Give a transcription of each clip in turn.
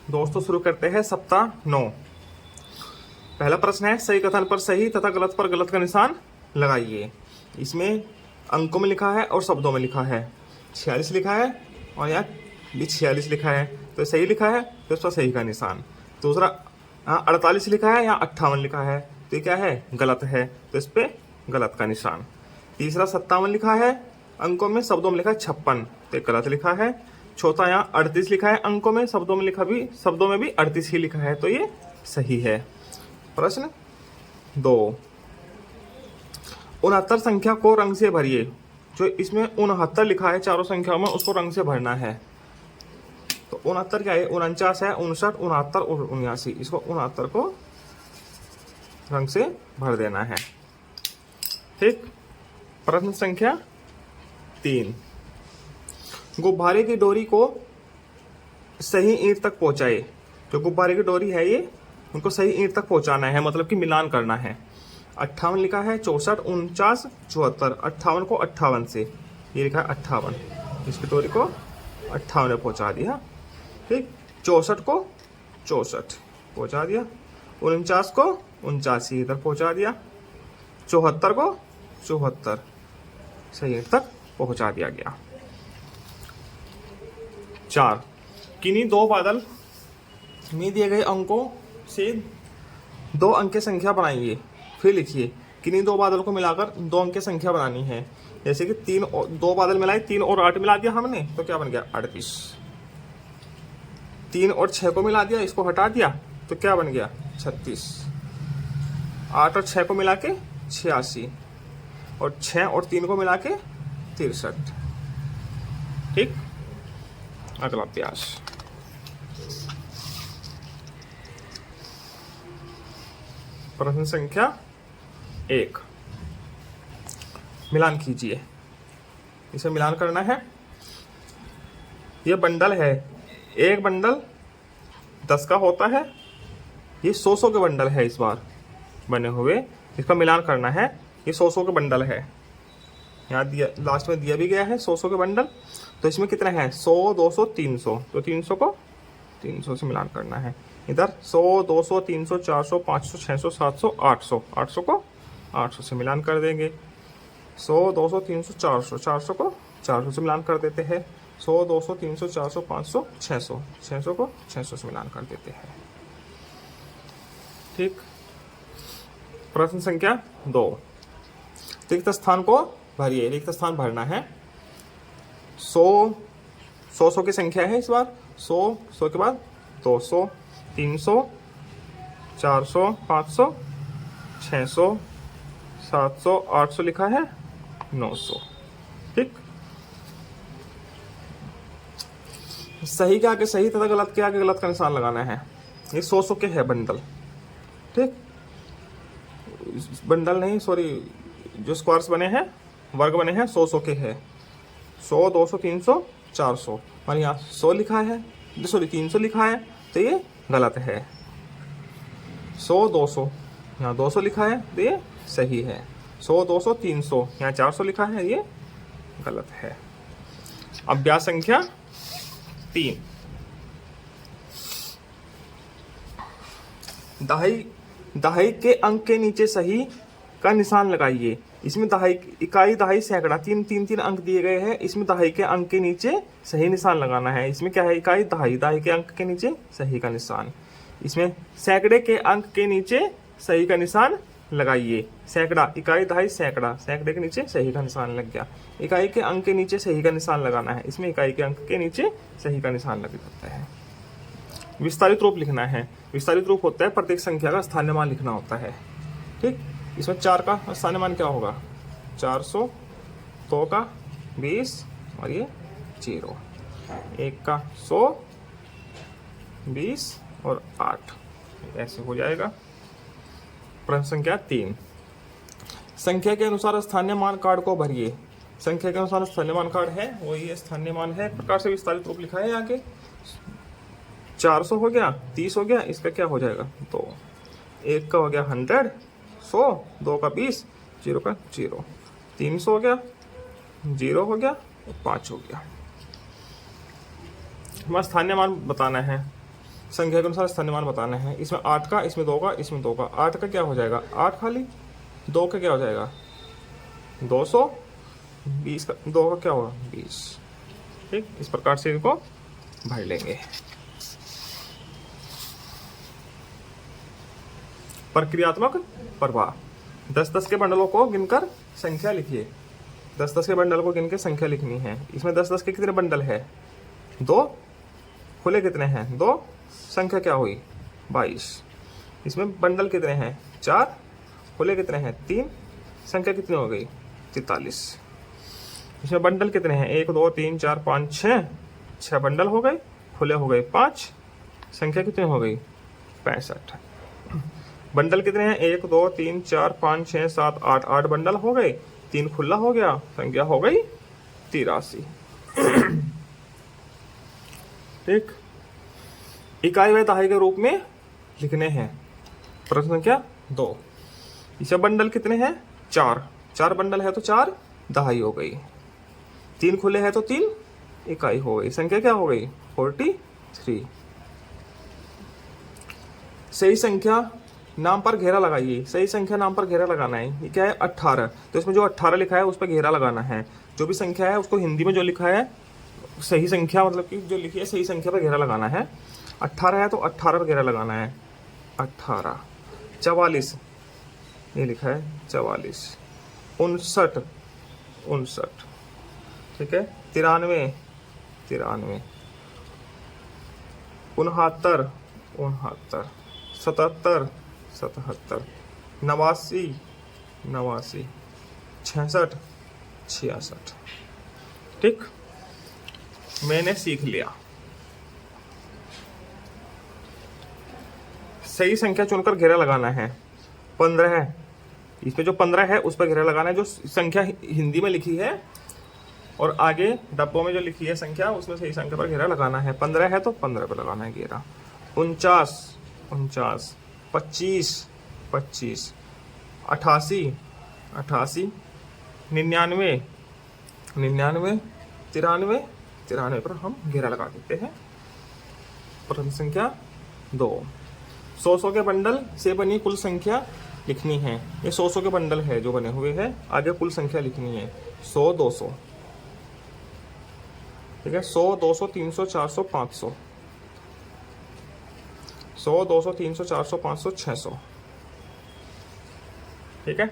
दोस्तों शुरू करते हैं सप्ताह 9। पहला प्रश्न है, सही कथन पर सही तथा गलत पर गलत का निशान लगाइए। इसमें अंकों में लिखा है और शब्दों में लिखा है। 46 लिखा है और यहाँ भी 46 लिखा है, तो सही लिखा है तो इस पर सही का निशान। दूसरा 48 लिखा है, यहाँ 58 लिखा है, तो ये क्या है, गलत है, तो इस पर गलत का निशान। तीसरा 57 लिखा है, अंकों में, शब्दों में लिखा है 56, तो ये गलत लिखा है। चौथा यहाँ 38 लिखा है, अंकों में, शब्दों में भी 38 ही लिखा है, तो ये सही है। प्रश्न 2, 69 संख्या को रंग से भरिए। जो इसमें 69 लिखा है चारों संख्याओं में, उसको रंग से भरना है। तो 69 क्या है, 49 है, 59, 69 और 79, इसको 69 को रंग से भर देना है। ठीक। प्रश्न संख्या 3, गुब्बारे की डोरी को सही ईंट तक पहुंचाए। जो गुब्बारे की डोरी है ये, उनको सही ईंट तक पहुंचाना है, मतलब कि मिलान करना है। 58 लिखा है, 64, 49, 74, 58 को 58 से, ये लिखा है 58, इसकी डोरी को 58 में पहुंचा दिया। ठीक। 64 को 64 पहुंचा दिया, 49 को 79 इधर पहुंचा दिया, 74 को 74 सही ईंट तक पहुंचा दिया गया। 4, किन्हीं दो बादल में दिए गए अंकों से 2 अंक की संख्या बनाइए। फिर लिखिए, किन्हीं दो बादल को मिलाकर 2 अंक की संख्या बनानी है। जैसे कि 2 बादल मिलाए, 3 और 8 मिला दिया हमने, तो क्या बन गया, 38। 3 और 6 को मिला दिया, इसको हटा दिया, तो क्या बन गया, 36। 8 और 6 को मिला के 86, और 6 और 3 को मिला के 63। ठीक। अगला अभ्यास, प्रश्न संख्या 1, मिलान कीजिए। इसे मिलान करना है। ये बंडल है, एक बंडल 10 का होता है, ये 100 के बंडल है इस बार बने हुए, इसका मिलान करना है। ये 100 के बंडल है, यहाँ दिया, लास्ट में दिया भी गया है 100 के बंडल। तो इसमें कितना है, 100, 200, 300, तो 300 को 300 से मिलान करना है। इधर 100, 200, 300, 400, 500, 600, 700, 800, 800 को 800 से मिलान कर देंगे। 100, 200, 300, 400, 400 को 400 से मिलान कर देते हैं। 100, 200, 300, 400, 500, 600, 600 को 600 से मिलान कर देते हैं। ठीक। प्रश्न संख्या 2, रिक्त स्थान को भरिए। रिक्त स्थान भरना है। 100 की संख्या है इस बार, 100 के बाद 200, 300, 400, 500, 600, 700, 800 लिखा है, 900। ठीक। सही के आगे सही तथा गलत के आगे गलत का निशान लगाना है। ये 100 के है बंडल। ठीक। बंडल नहीं, सॉरी, जो स्क्वायर्स बने हैं, वर्ग बने हैं, 100 के है। 100, 200, 300, 400, और यहाँ 100 लिखा है, सॉरी 300 लिखा है, तो ये गलत है। 100, 200, यहाँ 200 लिखा है, तो ये सही है। 100, 200, 300, यहाँ 400 लिखा है, ये गलत है। अभ्यास संख्या 3, दहाई के अंक के नीचे सही का निशान लगाइए। इसमें दहाई, इकाई, दहाई, सैकड़ा, तीन अंक दिए गए हैं। इसमें दहाई के अंक के नीचे सही निशान लगाना है। इसमें क्या है, इकाई, दहाई के अंक के नीचे सही का निशान। इसमें सैकड़े के अंक के नीचे सही का निशान लगाइए। सैकड़ा, इकाई, दहाई, सैकड़ा, सैकड़े के नीचे सही का निशान लग गया। इकाई के अंक के नीचे सही का निशान लगाना है। इसमें इकाई के अंक के नीचे सही का निशान लग जाता है। विस्तारित रूप लिखना है। विस्तारित रूप होता है प्रत्येक संख्या का स्थानीय मान लिखना होता है। ठीक। इसमें 4 का स्थानीय मान क्या होगा, 400, 2 का 20, और ये 0, 1 का 100, 20 और 8, ऐसे हो जाएगा। प्रश्न संख्या 3, संख्या के अनुसार स्थानीय मान कार्ड को भरिए। संख्या के अनुसार स्थानीय मान कार्ड है, वो ये स्थानीय मान है, प्रकार से विस्तारित रूप लिखा है आगे। 400 हो गया, 30 हो गया, इसका क्या हो जाएगा, 2, 1 का हो गया 100, 100, 2 का 20, 0 का 0, 300 हो गया, 0 हो गया, 5 हो गया। हमारा स्थानीय मान बताना है। संख्या के अनुसार स्थानीय मान बताना है। इसमें 8 का, इसमें 2 का, इसमें 2 का। 8 का क्या हो जाएगा 8 खाली, 2 का क्या हो जाएगा 200, 20 का 2 का क्या होगा 20। ठीक, इस प्रकार से इनको भर लेंगे। प्रक्रियात्मक प्रवाह। 10-10 के बंडलों को गिनकर संख्या लिखिए। 10-10 के बंडल को गिनकर संख्या लिखनी है। इसमें 10-10 के कितने बंडल है 2, खुले कितने हैं 2, संख्या क्या हुई 22। इसमें बंडल कितने हैं 4, खुले कितने हैं 3, संख्या कितनी हो गई 43। इसमें बंडल कितने हैं 1 2 3 4 5 6 बंडल हो गए, खुले हो गए 5, संख्या कितनी हो गई 65। बंडल कितने हैं 1 2 3 4 5 6 7 8, 8 बंडल हो गए, 3 खुला हो गया, संख्या हो गई 83। ठीक, इकाई व दहाई के रूप में लिखने हैं। प्रश्न संख्या 2। इसमें बंडल कितने हैं 4, 4 बंडल है तो 4 दहाई हो गई, 3 खुले हैं तो 3 इकाई हो गई, संख्या क्या हो गई 43। सही संख्या नाम पर घेरा लगाइए। सही संख्या नाम पर घेरा लगाना है। ये क्या है 18, तो इसमें जो 18 लिखा है उस पर घेरा लगाना है। जो भी संख्या है उसको हिंदी में जो लिखा है सही संख्या, मतलब कि जो लिखी है सही संख्या पर घेरा लगाना है। 18 है तो 18 पर घेरा लगाना है 18। 44 ये लिखा है 44। 59 59, ठीक है। 93 93, 69 69, 77 77, 89 89, 66 66। ठीक, मैंने सीख लिया। सही संख्या चुनकर घेरा लगाना है। 15 है, इसमें जो 15 है उस पर घेरा लगाना है। जो संख्या हिंदी में लिखी है और आगे डब्बों में जो लिखी है संख्या उसमें सही संख्या पर घेरा लगाना है। 15 है तो 15 पर लगाना है घेरा। 49 49, 25 25, 88 88, 99 99, 93 93 पर हम घेरा लगा देते हैं। प्रश्न संख्या 2। 100 के बंडल से बनी कुल संख्या लिखनी है। ये 100 के बंडल है जो बने हुए हैं, आगे कुल संख्या लिखनी है। 100 200, ठीक है। 100 200 300 400 500, 100 200 300 400 500 600, ठीक है।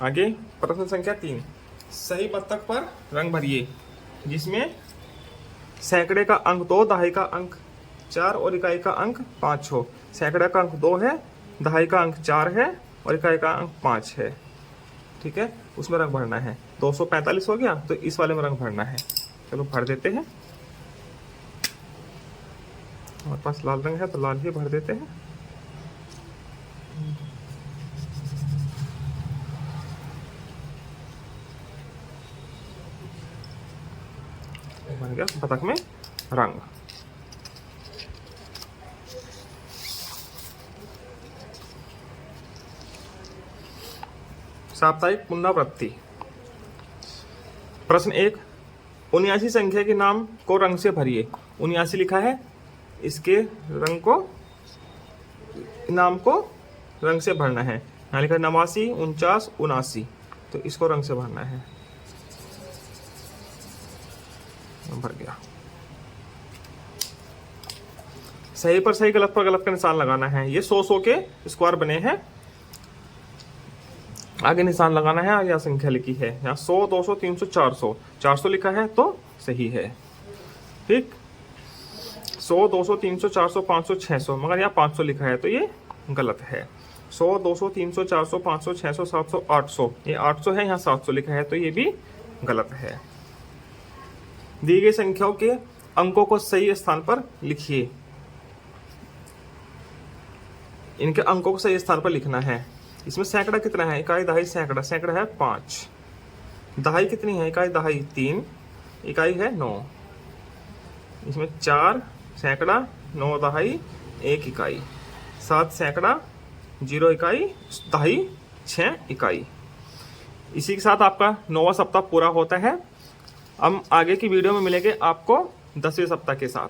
आगे प्रश्न संख्या 3। सही पत्रक पर रंग भरिए जिसमें सैकड़े का अंक 2, दहाई का अंक 4 और इकाई का अंक 5 हो। सैकड़े का अंक 2 है, दहाई का अंक 4 है और इकाई का अंक 5 है, ठीक है। उसमें रंग भरना है। 245 हो गया तो इस वाले में रंग भरना है। चलो भर देते हैं। हमारे पास लाल रंग है तो लाल ही भर देते हैं। बन गया पतक में रंग। साप्ताहिक पुनरावृत्ति। प्रश्न 1। 79 संख्या के नाम को रंग से भरिए। 79 लिखा है, इसके रंग को, नाम को रंग से भरना है। यहाँ लिखा है 89 49 79, तो इसको रंग से भरना है। भर गया। सही पर सही, गलत पर गलत का निशान लगाना है। ये 100 के स्क्वायर बने हैं, आगे निशान लगाना है। यहाँ संख्या लिखी है, यहाँ 100 200 300 400, 400 लिखा है तो सही है, ठीक। 100 200 300 400 500 600, मगर यहाँ 500 लिखा है तो ये गलत है। 100 200 300 400 500 600 700 800, ये 800 है, यहाँ 700 लिखा है तो ये भी गलत है। दी गई संख्याओं के अंकों को सही स्थान पर लिखिए। इनके अंकों को सही स्थान पर लिखना है। इसमें सैकड़ा कितना है, इकाई दहाई सैकड़ा, सैकड़ा है 5। दहाई कितनी है, इकाई दहाई 3, इकाई है 9। इसमें 4 सैकड़ा, 9 दहाई, 1 इकाई, 7 सैकड़ा, 0 इकाई, दहाई 6 इकाई। इसी के साथ आपका 9वां सप्ताह पूरा होता है। हम आगे की वीडियो में मिलेंगे आपको 10वें सप्ताह के साथ।